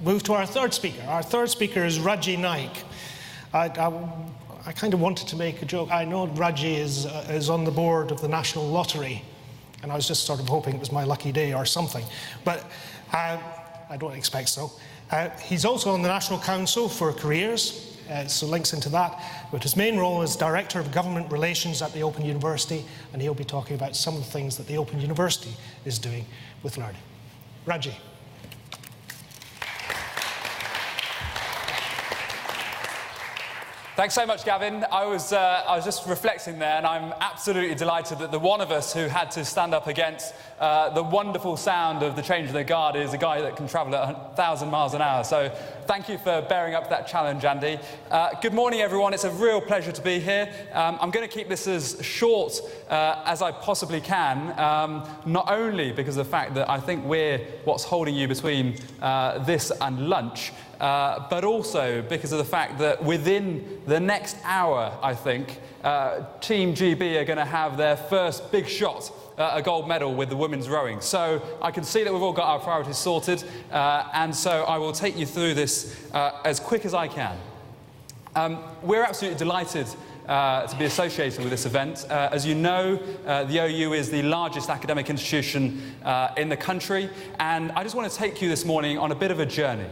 move to our third speaker. Our third speaker is Rajay Naik. I kind of wanted to make a joke. I know Rajay is on the board of the National Lottery, and I was just sort of hoping it was my lucky day or something, but I don't expect so. He's also on the National Council for Careers, so links into that, but his main role is Director of Government Relations at the Open University, and he'll be talking about some of the things that the Open University is doing with learning. Rajay. Thanks so much, Gavin. I was just reflecting there, and I'm absolutely delighted that the one of us who had to stand up against the wonderful sound of the change of the guard is a guy that can travel at 1,000 miles an hour. So thank you for bearing up to that challenge, Andy. Good morning, everyone. It's a real pleasure to be here. I'm going to keep this as short as I possibly can, not only because of the fact that I think we're what's holding you between this and lunch, but also because of the fact that within the next hour, I think, Team GB are going to have their first big shot at a gold medal with the women's rowing. So I can see that we've all got our priorities sorted, and so I will take you through this as quick as I can. We're absolutely delighted to be associated with this event. As you know, the OU is the largest academic institution in the country, and I just want to take you this morning on a bit of a journey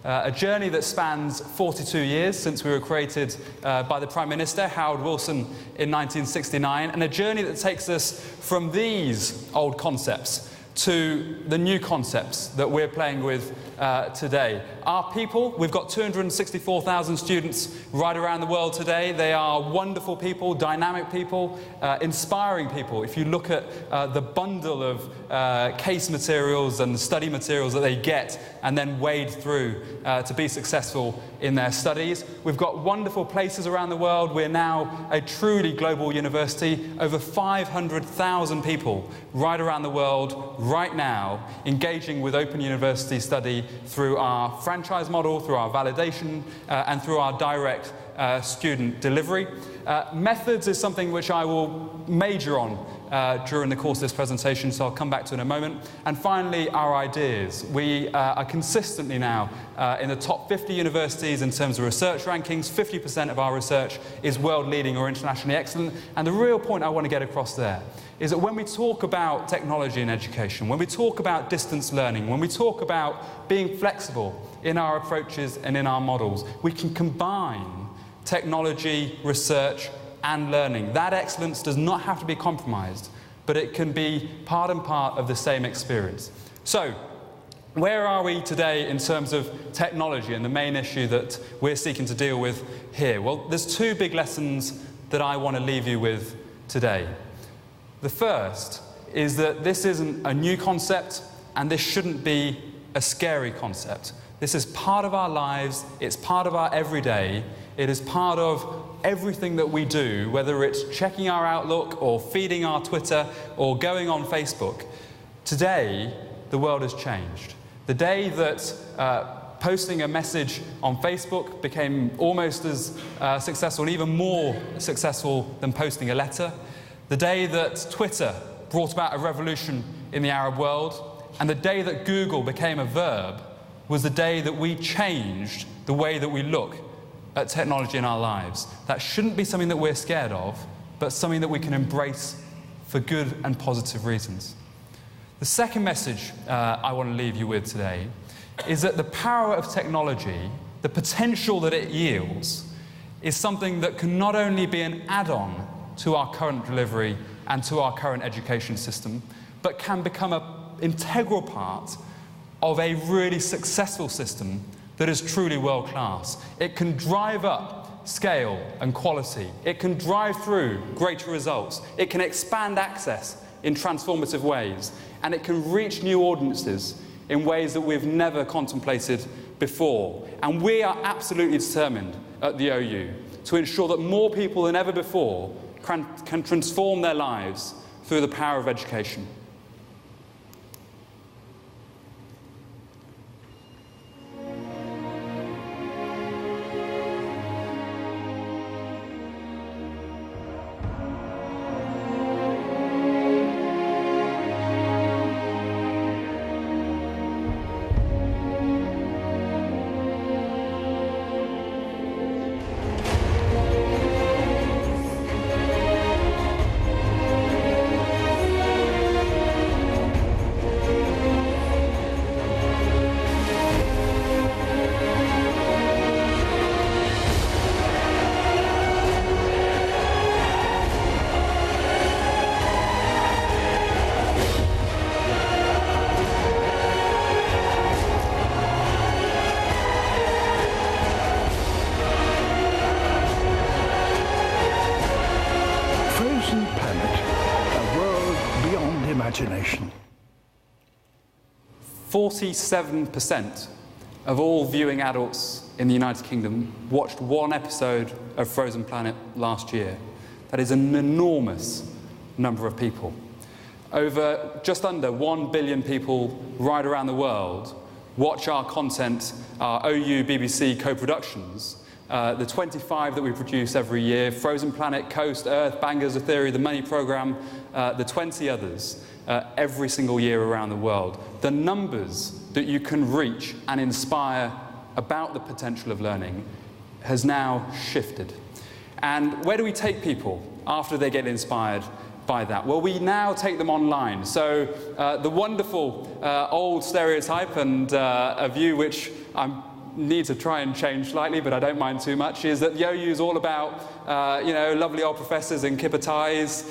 that spans 42 years since we were created by the Prime Minister, Harold Wilson, in 1969, and a journey that takes us from these old concepts to the new concepts that we're playing with today. Our people, we've got 264,000 students right around the world today. They are wonderful people, dynamic people, inspiring people. If you look at the bundle of case materials and study materials that they get and then wade through to be successful in their studies. We've got wonderful places around the world. We're now a truly global university. Over 500,000 people right around the world right now engaging with Open University study through our franchise model, through our validation, and through our direct student delivery. Methods is something which I will major on during the course of this presentation, so I'll come back to in a moment. And finally, our ideas. We are consistently now in the top 50 universities in terms of research rankings. 50% of our research is world-leading or internationally excellent. And the real point I want to get across there is that when we talk about technology in education, when we talk about distance learning, when we talk about being flexible in our approaches and in our models, we can combine technology, research, and learning. That excellence does not have to be compromised, but it can be part and part of the same experience. So, where are we today in terms of technology and the main issue that we're seeking to deal with here? Well, there's two big lessons that I want to leave you with today. The first is that this isn't a new concept, and this shouldn't be a scary concept. This is part of our lives, it's part of our everyday, it is part of everything that we do, whether it's checking our Outlook or feeding our Twitter or going on Facebook. Today, the world has changed. The day that posting a message on Facebook became almost as successful and even more successful than posting a letter. The day that Twitter brought about a revolution in the Arab world, and the day that Google became a verb, was the day that we changed the way that we look at technology in our lives. That shouldn't be something that we're scared of, but something that we can embrace for good and positive reasons. The second message I want to leave you with today is that the power of technology, the potential that it yields, is something that can not only be an add-on to our current delivery and to our current education system, but can become an integral part of a really successful system that is truly world-class. It can drive up scale and quality. It can drive through greater results. It can expand access in transformative ways. And it can reach new audiences in ways that we've never contemplated before. And we are absolutely determined at the OU to ensure that more people than ever before can transform their lives through the power of education. imagination. 47% of all viewing adults in the United Kingdom watched one episode of Frozen Planet last year. That is an enormous number of people. Over just under 1 billion people right around the world watch our content, our OU BBC co-productions, the 25 that we produce every year, Frozen Planet, Coast, Earth, Bangers of Theory, the Money Programme, the 20 others, every single year around the world. The numbers that you can reach and inspire about the potential of learning has now shifted. And where do we take people after they get inspired by that? Well, we now take them online. So the wonderful old stereotype and a view which I need to try and change slightly, but I don't mind too much, is that the OU is all about lovely old professors in kipper ties,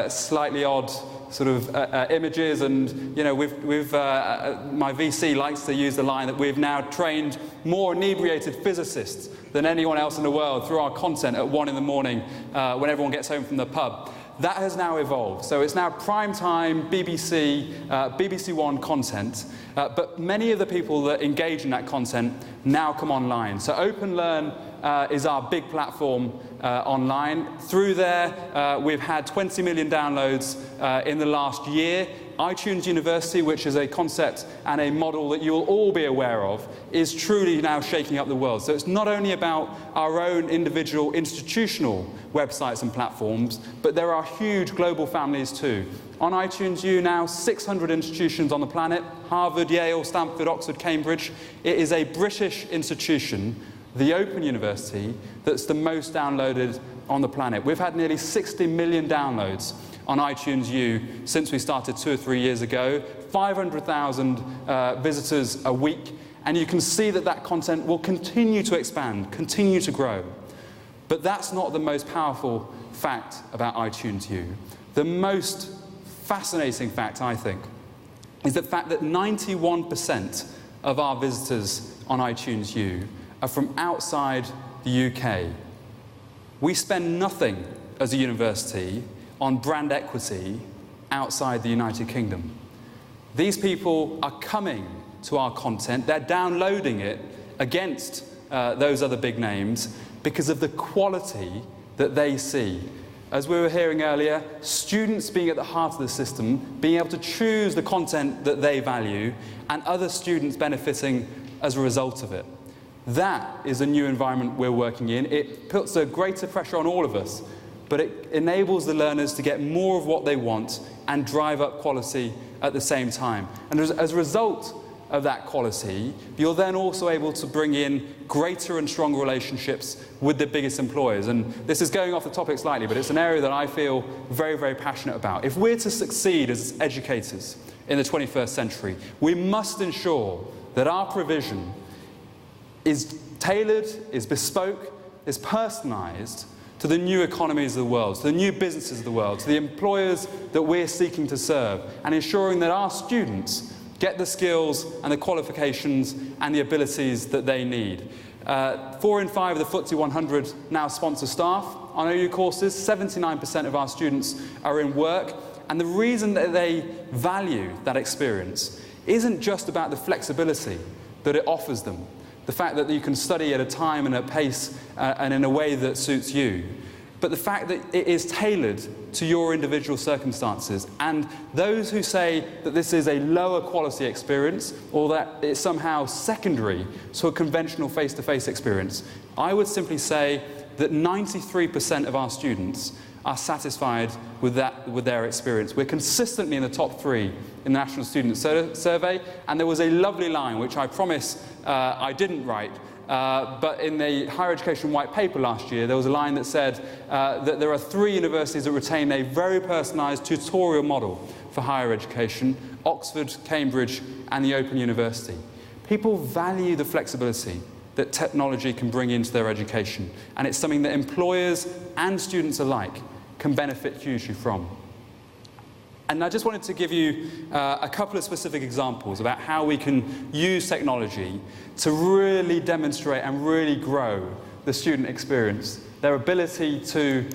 slightly odd sort of images, and my VC likes to use the line that we've now trained more inebriated physicists than anyone else in the world through our content at 1 in the morning when everyone gets home from the pub. That has now evolved. So it's now prime-time BBC, BBC One content, but many of the people that engage in that content now come online. So OpenLearn is our big platform online. Through there, we've had 20 million downloads in the last year. iTunes University, which is a concept and a model that you'll all be aware of, is truly now shaking up the world. So it's not only about our own individual institutional websites and platforms, but there are huge global families too. On iTunes U now, 600 institutions on the planet, Harvard, Yale, Stanford, Oxford, Cambridge. It is a British institution, the Open University, that's the most downloaded on the planet. We've had nearly 60 million downloads on iTunes U since we started 2 or 3 years ago, 500,000 visitors a week, and you can see that that content will continue to expand, continue to grow. But that's not the most powerful fact about iTunes U. The most fascinating fact, I think, is the fact that 91% of our visitors on iTunes U are from outside the UK. We spend nothing as a university on brand equity outside the United Kingdom. These people are coming to our content, they're downloading it against those other big names because of the quality that they see. As we were hearing earlier, students being at the heart of the system, being able to choose the content that they value, and other students benefiting as a result of it. That is a new environment we're working in. It puts a greater pressure on all of us, but it enables the learners to get more of what they want and drive up quality at the same time. And as a result of that quality, you're then also able to bring in greater and stronger relationships with the biggest employers. And this is going off the topic slightly, but it's an area that I feel very, very passionate about. If we're to succeed as educators in the 21st century, we must ensure that our provision is tailored, is bespoke, is personalised to the new economies of the world, to the new businesses of the world, to the employers that we're seeking to serve, and ensuring that our students get the skills and the qualifications and the abilities that they need. 4 in 5 of the FTSE 100 now sponsor staff on OU courses. 79% of our students are in work, and the reason that they value that experience isn't just about the flexibility that it offers them, the fact that you can study at a time and a pace and in a way that suits you, but the fact that it is tailored to your individual circumstances. And those who say that this is a lower quality experience or that it's somehow secondary to a conventional face-to-face experience, I would simply say that 93% of our students are satisfied with their experience. We're consistently in the top 3 in the National Student Survey, and there was a lovely line, which I promise I didn't write, but in the Higher Education White Paper last year, there was a line that said that there are 3 universities that retain a very personalised tutorial model for higher education: Oxford, Cambridge, and the Open University. People value the flexibility that technology can bring into their education, and it's something that employers and students alike can benefit hugely from. And I just wanted to give you a couple of specific examples about how we can use technology to really demonstrate and really grow the student experience, their ability to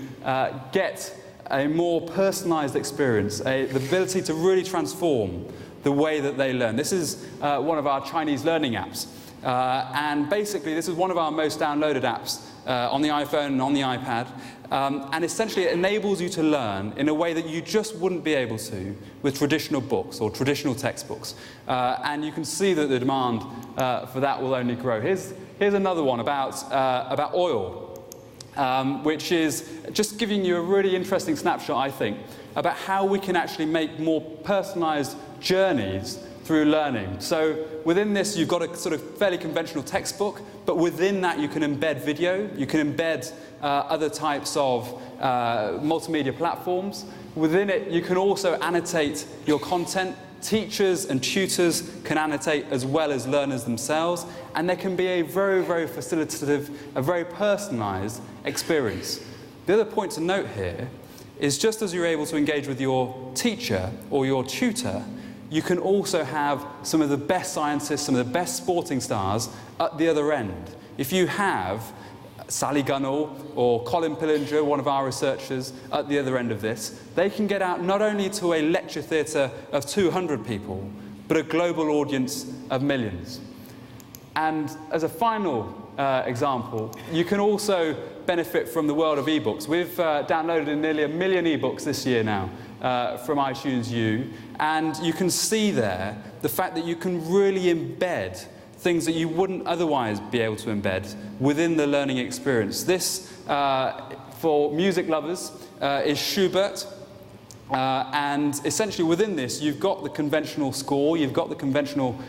get a more personalized experience, the ability to really transform the way that they learn. This is one of our Chinese learning apps. And basically, this is one of our most downloaded apps on the iPhone and on the iPad. And essentially, it enables you to learn in a way that you just wouldn't be able to with traditional books or traditional textbooks. And you can see that the demand for that will only grow. Here's another one about oil, which is just giving you a really interesting snapshot, I think, about how we can actually make more personalized journeys through learning. So within this, you've got a sort of fairly conventional textbook, but within that you can embed video, you can embed other types of multimedia platforms. Within it, you can also annotate your content. Teachers and tutors can annotate as well as learners themselves, and there can be a very, very facilitative, a very personalized experience. The other point to note here is just as you're able to engage with your teacher or your tutor, you can also have some of the best scientists, some of the best sporting stars at the other end. If you have Sally Gunnell or Colin Pillinger, one of our researchers, at the other end of this, they can get out not only to a lecture theatre of 200 people, but a global audience of millions. And as a final example, you can also benefit from the world of ebooks. We've downloaded nearly 1 million ebooks this year now from iTunes U, and you can see there the fact that you can really embed things that you wouldn't otherwise be able to embed within the learning experience. This, for music lovers, is Schubert. And essentially within this, you've got the conventional score, you've got the conventional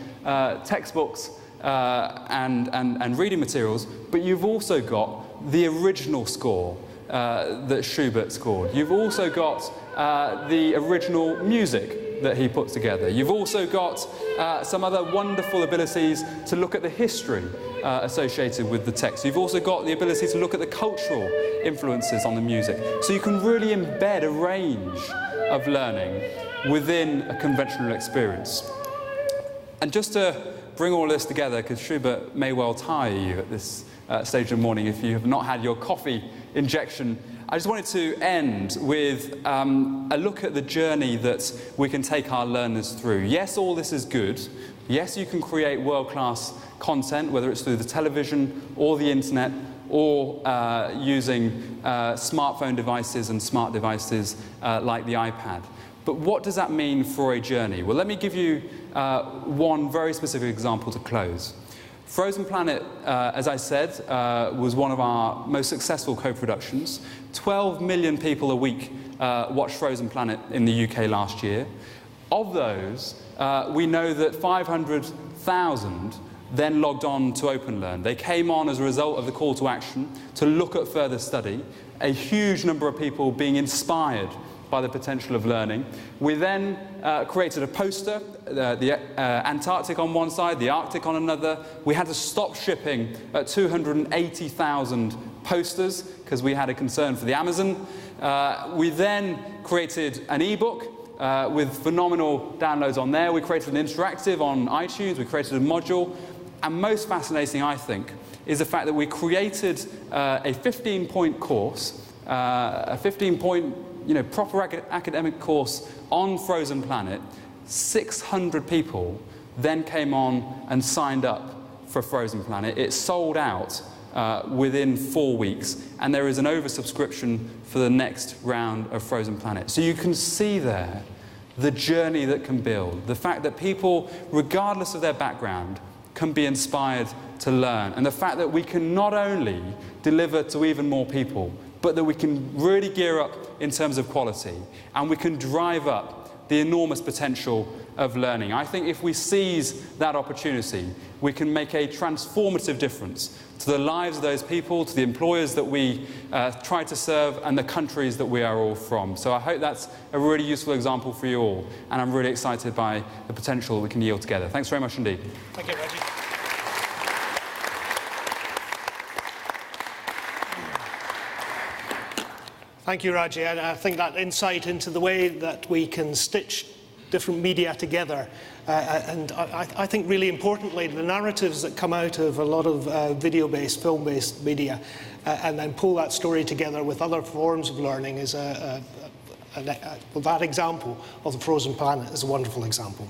textbooks and reading materials, but you've also got the original score that Schubert scored. You've also got the original music that he put together. You've also got some other wonderful abilities to look at the history associated with the text. You've also got the ability to look at the cultural influences on the music. So you can really embed a range of learning within a conventional experience. And just to bring all this together, because Schubert may well tire you at this stage of the morning if you have not had your coffee injection, I just wanted to end with a look at the journey that we can take our learners through. Yes, all this is good. Yes, you can create world-class content, whether it's through the television or the internet or using smartphone devices and smart devices like the iPad. But what does that mean for a journey? Well, let me give you one very specific example to close. Frozen Planet, as I said, was one of our most successful co-productions. 12 million people a week watched Frozen Planet in the UK last year. Of those, we know that 500,000 then logged on to OpenLearn. They came on as a result of the call to action to look at further study. A huge number of people being inspired by the potential of learning. We then created a poster, the Antarctic on one side, the Arctic on another. We had to stop shipping at 280,000 posters because we had a concern for the Amazon. We then created an ebook with phenomenal downloads on there. We created an interactive on iTunes. We created a module. And most fascinating, I think, is the fact that we created a 15-point course, a 15-point proper academic course on Frozen Planet. 600 people then came on and signed up for Frozen Planet. It sold out within 4 weeks, and there is an oversubscription for the next round of Frozen Planet. So you can see there the journey that can build, the fact that people, regardless of their background, can be inspired to learn, and the fact that we can not only deliver to even more people, but that we can really gear up in terms of quality, and we can drive up the enormous potential of learning. I think if we seize that opportunity, we can make a transformative difference to the lives of those people, to the employers that we try to serve, and the countries that we are all from. So I hope that's a really useful example for you all, and I'm really excited by the potential we can yield together. Thanks very much indeed. Thank you, Reggie. Thank you, Rajay. And I think that insight into the way that we can stitch different media together, and I think really importantly, the narratives that come out of a lot of video-based, film-based media and then pull that story together with other forms of learning is well, that example of the frozen planet is a wonderful example.